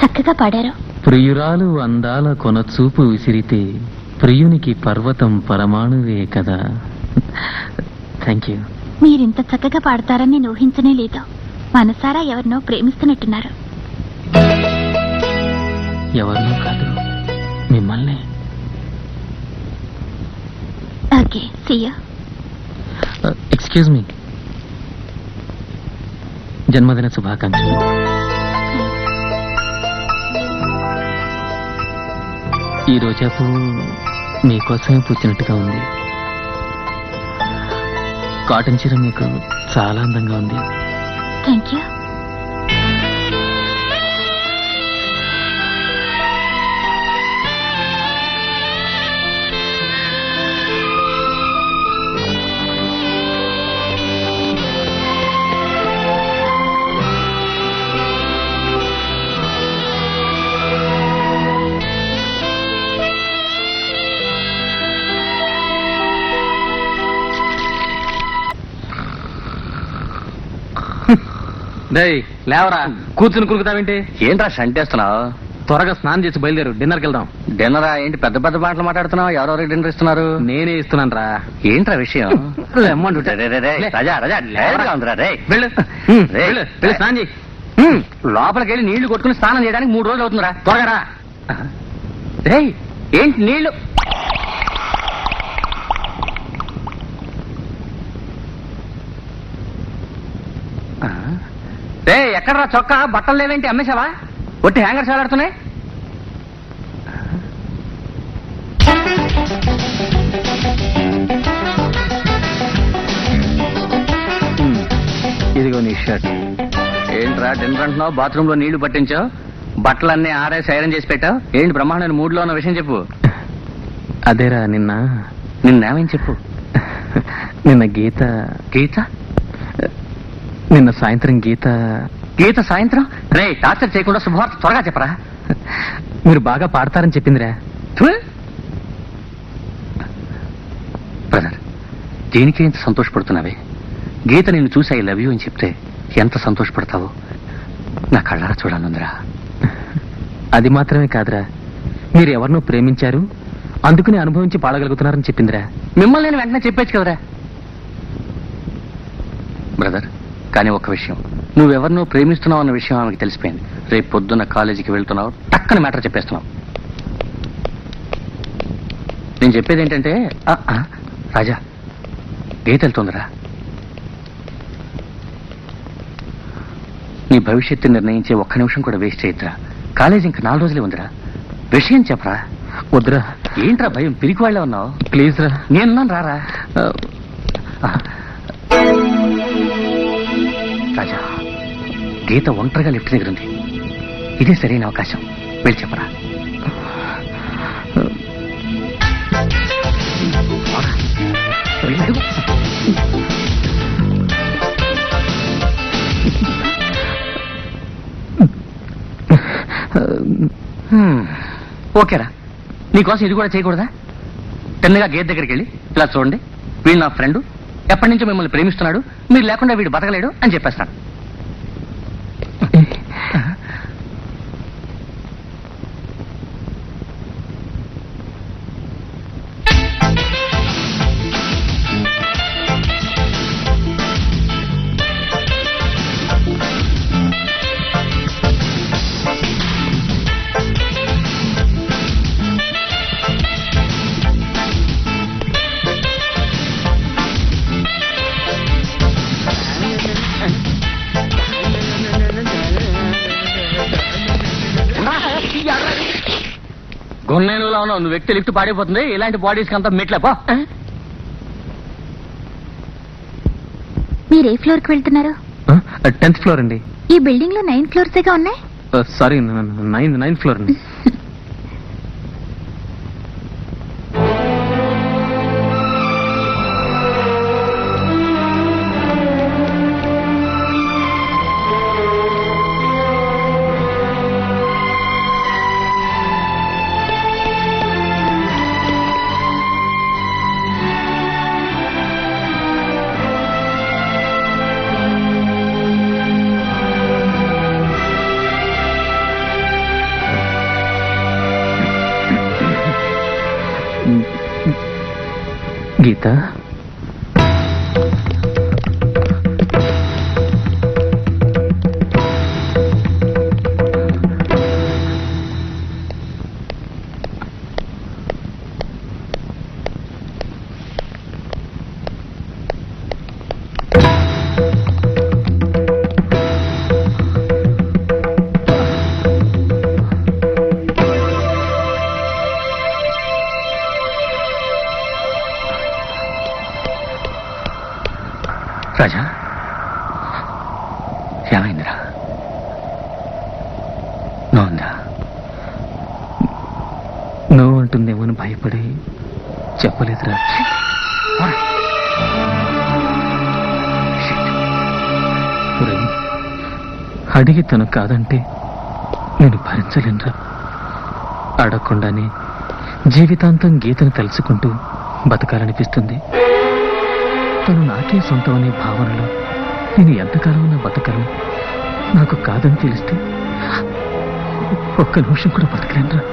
చక్కగా పాడారు. ప్రియురాలు అందాల కొనచూపు విసిరితే ప్రియునికి పర్వతం పరమాణువే కదా. Thank you. మీరింత చక్కగా పాడతారని నేను ఊహించనే లేదు. మనసారా ఎవరినో ప్రేమిస్తున్నట్టున్నారు. ఎవరినో కాదు, మిమ్మల్ని. Okay, see you. Excuse me. జన్మదిన శుభాకాంక్షలు. ఈ రోజా పువ్వు మీకోసమే పూచినట్టుగా ఉంది. కాటన్ చీర మీకు చాలా అందంగా ఉంది. Thank you. లేవరా, కూర్చుని కురుకుతావేంటి? ఏంట్రా షంటేస్తున్నావు? త్వరగా స్నానం చేసి బయలుదేరు, డిన్నర్కి వెళ్దాం. డిన్నరా? ఏంటి పెద్ద పెద్ద మాటలు మాట్లాడుతున్నావు? ఎవరెవరికి డిన్నర్ ఇస్తున్నారు? నేనే ఇస్తున్నాను రా. ఏంట్రా విషయం? స్నానం చేయి. లోపలికి వెళ్ళి నీళ్లు కొట్టుకుని స్నానం చేయడానికి 3 రోజులు అవుతుందిరా. త్వరగా రా. రేయ్, ఏంటి నీళ్లు? ఎక్కడరా చొక్కా? బట్టలు లేవేంటి? అమ్మేశావా? ఒట్టి హ్యాంగర్స్ వేలాడుతున్నాయి. ఇదిగో నీ షర్ట్. ఏంట్రా డిన్నర్ అంటున్నావు? బాత్రూమ్ లో నీళ్లు పట్టించావు, బట్టలన్నీ ఆరేసి ఐరన్ చేసి పెట్టావు. ఏంటి బ్రహ్మాండమైన మూడ్ లో ఉన్న విషయం చెప్పు. అదేరా, నిన్నేమని చెప్పు. నిన్న గీత నిన్న సాయంత్రం గీత సాయంత్రం? రే, టార్చర్ చేయకుండా శుభవార్త త్వరగా చెప్పరా. మీరు బాగా పాడతారని చెప్పిందిరా. బ్రదర్, దీనికి ఎంత సంతోషపడుతున్నావే? గీత నిన్ను చూసి ఐ లవ్ యూ అని చెప్తే ఎంత సంతోషపడతావో నా కళ్ళారా చూడాలందిరా. అది మాత్రమే కాదురా, మీరు ఎవరినో ప్రేమించారు, అందుకని అనుభవించి పాడగలుగుతున్నారని చెప్పిందిరా. మిమ్మల్ని నేను వెంటనే చెప్పేచ్చు కదరా. బ్రదర్, కానీ ఒక విషయం, నువ్వెవరినో ప్రేమిస్తున్నావు అన్న విషయం ఆమెకి తెలిసిపోయింది. రేపు పొద్దున్న కాలేజీకి వెళ్తున్నావు, టక్కని మ్యాటర్ చెప్పేస్తున్నావు. నేను చెప్పేది ఏంటంటే, రాజా, గీత వెళ్తుందిరా. నీ భవిష్యత్తు నిర్ణయించే ఒక్క నిమిషం కూడా వేస్ట్ చేయొద్దురా. కాలేజీ ఇంకా 4 రోజులే ఉందిరా. విషయం చెప్పరా. వద్దురా. ఏంట్రా భయం? పిరికి వాళ్ళే ఉన్నావు. ప్లీజ్ రా. నేనున్నాను, రారా. రాజా, గీత ఒంటరిగా లిఫ్ట్ దగ్గర ఉంది. ఇదే సరైన అవకాశం. వెళ్ళి చెప్పరా. ఓకేరా, నీకోసం ఇది కూడా చేయకూడదా? తిన్నగా గేట్ దగ్గరికి వెళ్ళి, ఇలా చూడండి, వీడు నా ఫ్రెండ్, ఎప్పటి నుంచో మిమ్మల్ని ప్రేమిస్తున్నాడు, మీరు లేకుండా వీడు బతకలేడు అని చెప్పేస్తాను. గున్నేనులో ఉన్నావు నువ్వు. వ్యక్తి లిఫ్ట్ పాడైపోతుంది. ఇలాంటి బాడీస్కి అంతా మెట్లేపో. మీరు ఏ ఫ్లోర్ కి వెళ్తున్నారు? 10th ఫ్లోర్ అండి. ఈ బిల్డింగ్ లో 9 ఫ్లోర్స్ ఉన్నాయి. సారీ, 9th ఫ్లోర్ అండి. గీత, రాజా, ఏమైందిరా? నోందా? నో అంటుందేమో అని భయపడి చెప్పలేదురా. ఒరేయ్, అడిగి తను కాదంటే నేను భరించలేనురా. అడగకుండానే జీవితాంతం గీతను తలుచుకుంటూ బతకాలనిపిస్తుంది. తను నాకే సొంతం అనే భావనలో నేను ఎంతకాలం ఉన్నా బతకను. నాకు కాదని తెలిస్తే ఒక్క నిమిషం కూడా బతకలేనురా.